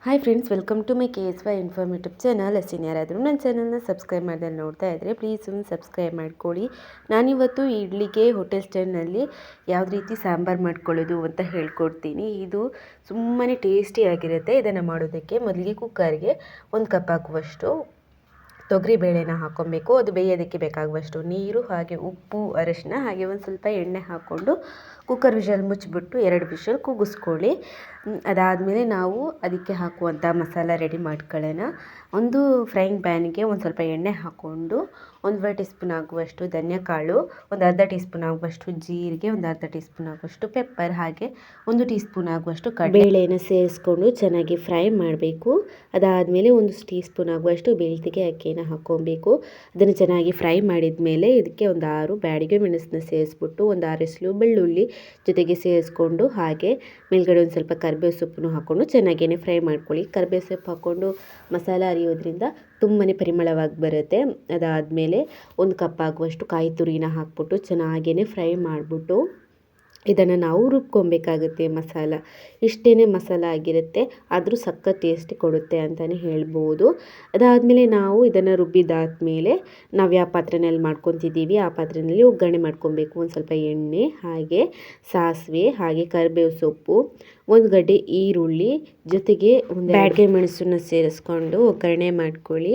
Hi friends, welcome to my KSY informative channel. ಯಾರಾದರೂ ನನ್ನ ಚಾನಲ್ನ ಸಬ್ಸ್ಕ್ರೈಬ್ ಮಾಡ್ದೆ ನೋಡ್ತಾ ಇದ್ದರೆ ಪ್ಲೀಸ್ ಒಂದು ಸಬ್ಸ್ಕ್ರೈಬ್ ಮಾಡ್ಕೊಳ್ಳಿ. ನಾನಿವತ್ತು ಇಡ್ಲಿಗೆ ಹೋಟೆಲ್ ಸ್ಟೈಲ್ನಲ್ಲಿ ಯಾವ ರೀತಿ ಸಾಂಬಾರು ಮಾಡ್ಕೊಳ್ಳೋದು ಅಂತ ಹೇಳ್ಕೊಡ್ತೀನಿ. ಇದು ತುಂಬಾ ಟೇಸ್ಟಿಯಾಗಿರುತ್ತೆ. ಇದನ್ನು ಮಾಡೋದಕ್ಕೆ ಮೊದಲಿಗೆ ಕುಕ್ಕರ್ಗೆ 1 ಕಪ್ ಆಗುವಷ್ಟು ತೊಗರಿಬೇಳೆನ ಹಾಕ್ಕೊಬೇಕು. ಅದು ಬೇಯೋದಕ್ಕೆ ಬೇಕಾಗುವಷ್ಟು ನೀರು, ಹಾಗೆ ಉಪ್ಪು, ಅರಿಶಿನ, ಹಾಗೆ ಒಂದು ಸ್ವಲ್ಪ ಎಣ್ಣೆ ಹಾಕ್ಕೊಂಡು ಕುಕ್ಕರ್ ವಿಷಲ್ ಮುಚ್ಚಿಬಿಟ್ಟು 2 ವಿಷಲ್ ಕೂಗಿಸ್ಕೊಳ್ಳಿ. ಅದಾದಮೇಲೆ ನಾವು ಅದಕ್ಕೆ ಹಾಕುವಂಥ ಮಸಾಲ ರೆಡಿ ಮಾಡ್ಕೊಳ್ಳೋಣ. ಒಂದು ಫ್ರೈಯಿಂಗ್ ಪ್ಯಾನ್ಗೆ ಒಂದು ಸ್ವಲ್ಪ ಎಣ್ಣೆ ಹಾಕ್ಕೊಂಡು 1 ಟೀ ಸ್ಪೂನ್ ಆಗುವಷ್ಟು ಧನಿಯಾಕಾಳು, ಒಂದು ಅರ್ಧ ಟೀ ಸ್ಪೂನ್ ಆಗುವಷ್ಟು ಜೀರಿಗೆ, ಒಂದು ಅರ್ಧ ಟೀ ಸ್ಪೂನ್ ಆಗುವಷ್ಟು ಪೆಪ್ಪರ್, ಹಾಗೆ 1 ಟೀ ಸ್ಪೂನ್ ಆಗುವಷ್ಟು ಕಡಲೆಬೇಳೆನ ಸೇರಿಸ್ಕೊಂಡು ಚೆನ್ನಾಗಿ ಫ್ರೈ ಮಾಡಬೇಕು. ಅದಾದಮೇಲೆ 1 ಟೀ ಸ್ಪೂನ್ ಆಗುವಷ್ಟು ಬೆಳ್ತಿಗೆ ಅಕ್ಕಿನ ಹಾಕ್ಕೊಬೇಕು. ಅದನ್ನು ಚೆನ್ನಾಗಿ ಫ್ರೈ ಮಾಡಿದ ಮೇಲೆ ಇದಕ್ಕೆ ಒಂದು 6 ಬ್ಯಾಡಿಗೆ ಮೆಣಸನ್ನ ಸೇರಿಸ್ಬಿಟ್ಟು ಒಂದು 6 ಎಸಳು ಬೆಳ್ಳುಳ್ಳಿ ಜೊತೆಗೆ ಸೇರಿಸ್ಕೊಂಡು, ಹಾಗೆ ಮೇಲ್ಗಡೆ ಒಂದು ಸ್ವಲ್ಪ ಕರಿಬೇವು ಸೊಪ್ಪನ್ನು ಹಾಕ್ಕೊಂಡು ಚೆನ್ನಾಗೇ ಫ್ರೈ ಮಾಡ್ಕೊಳ್ಳಿ. ಕರಿಬೇವು ಸೊಪ್ಪು ಹಾಕ್ಕೊಂಡು ಮಸಾಲ ಅರಿಯೋದ್ರಿಂದ ತುಂಬಾ ಪರಿಮಳವಾಗಿ ಬರುತ್ತೆ. ಅದಾದಮೇಲೆ 1 ಕಪ್ ಆಗುವಷ್ಟು ಕಾಯಿ ತುರಿನ ಹಾಕ್ಬಿಟ್ಟು ಚೆನ್ನಾಗೇ ಫ್ರೈ ಮಾಡಿಬಿಟ್ಟು ಇದನ್ನು ನಾವು ರುಬ್ಕೊಬೇಕಾಗುತ್ತೆ. ಮಸಾಲ ಇಷ್ಟೇ ಮಸಾಲ ಆಗಿರುತ್ತೆ, ಆದರೂ ಸಖತ್ ಟೇಸ್ಟ್ ಕೊಡುತ್ತೆ ಅಂತಲೇ ಹೇಳ್ಬೋದು. ಅದಾದಮೇಲೆ ನಾವು ಇದನ್ನು ರುಬ್ಬಿದಾದ್ಮೇಲೆ ನಾವು ಯಾವ ಪಾತ್ರೆಯಲ್ಲಿ ಮಾಡ್ಕೊತಿದ್ದೀವಿ ಆ ಪಾತ್ರೆಯಲ್ಲಿ ಒಗ್ಗರಣೆ ಮಾಡ್ಕೊಬೇಕು. ಒಂದು ಸ್ವಲ್ಪ ಎಣ್ಣೆ, ಹಾಗೆ ಸಾಸಿವೆ, ಹಾಗೆ ಕರಿಬೇವು ಸೊಪ್ಪು, 1 ಗಡ್ಡೆ ಈರುಳ್ಳಿ, ಜೊತೆಗೆ ಒಂದು ಬ್ಯಾಡಿಗೆ ಮೆಣಸನ್ನ ಸೇರಿಸ್ಕೊಂಡು ಒಗ್ಗರಣೆ ಮಾಡ್ಕೊಳ್ಳಿ.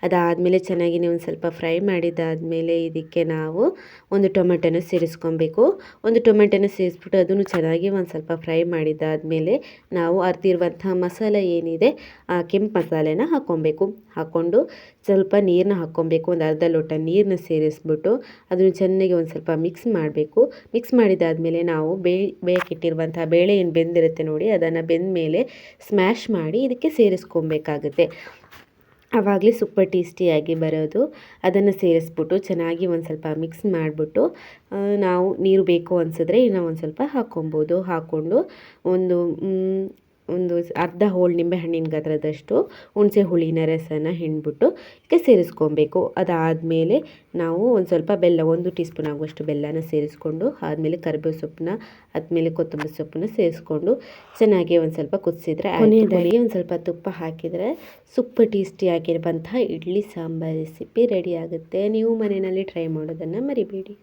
ಅದಾದಮೇಲೆ ಚೆನ್ನಾಗಿ ಒಂದು ಸ್ವಲ್ಪ ಫ್ರೈ ಮಾಡಿದಾದಮೇಲೆ ಇದಕ್ಕೆ ನಾವು ಒಂದು ಟೊಮೆಟೊನ ಸೇರಿಸ್ಕೊಬೇಕು. ಒಂದು ಟೊಮೆಟೊನ ಸೇರಿಸ್ಬಿಟ್ಟು ಅದನ್ನು ಚೆನ್ನಾಗಿ ಒಂದು ಸ್ವಲ್ಪ ಫ್ರೈ ಮಾಡಿದಾದಮೇಲೆ ನಾವು ಅರ್ದಿರುವಂಥ ಮಸಾಲೆ ಏನಿದೆ ಆ ಕೆಂಪು ಮಸಾಲೆನ ಹಾಕ್ಕೊಬೇಕು. ಹಾಕ್ಕೊಂಡು ಸ್ವಲ್ಪ ನೀರನ್ನ ಹಾಕ್ಕೊಬೇಕು. ಒಂದು ಅರ್ಧ ಲೋಟ ನೀರನ್ನ ಸೇರಿಸ್ಬಿಟ್ಟು ಅದನ್ನು ಚೆನ್ನಾಗಿ ಒಂದು ಸ್ವಲ್ಪ ಮಿಕ್ಸ್ ಮಾಡಬೇಕು. ಮಿಕ್ಸ್ ಮಾಡಿದಾದಮೇಲೆ ನಾವು ಬೇಯಕ್ಕಿಟ್ಟಿರುವಂಥ ಬೇಳೆ ಏನು ಬೆಂದಿರುತ್ತೆ ನೋಡಿ, ಅದನ್ನು ಬೆಂದ ಮೇಲೆ ಸ್ಮ್ಯಾಶ್ ಮಾಡಿ ಇದಕ್ಕೆ ಸೇರಿಸ್ಕೊಬೇಕಾಗುತ್ತೆ. ಆವಾಗಲೇ ಸೂಪರ್ ಟೇಸ್ಟಿಯಾಗಿ ಬರೋದು. ಅದನ್ನು ಸೇರಿಸ್ಬಿಟ್ಟು ಚೆನ್ನಾಗಿ ಒಂದು ಸ್ವಲ್ಪ ಮಿಕ್ಸ್ ಮಾಡಿಬಿಟ್ಟು ನಾವು ನೀರು ಬೇಕು ಅನಿಸಿದ್ರೆ ಇನ್ನೂ ಒಂದು ಸ್ವಲ್ಪ ಹಾಕ್ಕೊಬೋದು. ಹಾಕ್ಕೊಂಡು ಒಂದು ಅರ್ಧ ಹೋಳು ನಿಂಬೆ ಹಣ್ಣಿನ ಗಾತ್ರದಷ್ಟು ಹುಣಸೆ ಹುಳಿನ ರಸನ ಹಿಂಡ್ಬಿಟ್ಟು ಇದಕ್ಕೆ ಸೇರಿಸ್ಕೊಬೇಕು. ಅದಾದಮೇಲೆ ನಾವು ಒಂದು ಸ್ವಲ್ಪ ಬೆಲ್ಲ, 1 ಟೀ ಸ್ಪೂನ್ ಆಗುವಷ್ಟು ಬೆಲ್ಲನ ಸೇರಿಸ್ಕೊಂಡು, ಆದಮೇಲೆ ಕರಿಬೇವು ಸೊಪ್ಪನ್ನ, ಆದಮೇಲೆ ಕೊತ್ತಂಬರಿ ಸೊಪ್ಪನ್ನ ಸೇರಿಸ್ಕೊಂಡು ಚೆನ್ನಾಗಿ ಒಂದು ಸ್ವಲ್ಪ ಕುದಿಸಿದ್ರೆ, ಕೊನೆಯದಾಗಿ ಒಂದು ಸ್ವಲ್ಪ ತುಪ್ಪ ಹಾಕಿದರೆ ಸೂಪರ್ ಟೇಸ್ಟಿಯಾಗಿರುವಂತಹ ಇಡ್ಲಿ ಸಾಂಬಾರ್ ರೆಸಿಪಿ ರೆಡಿ ಆಗುತ್ತೆ. ನೀವು ಮನೆಯಲ್ಲಿ ಟ್ರೈ ಮಾಡೋದನ್ನು ಮರಿಬೇಡಿ.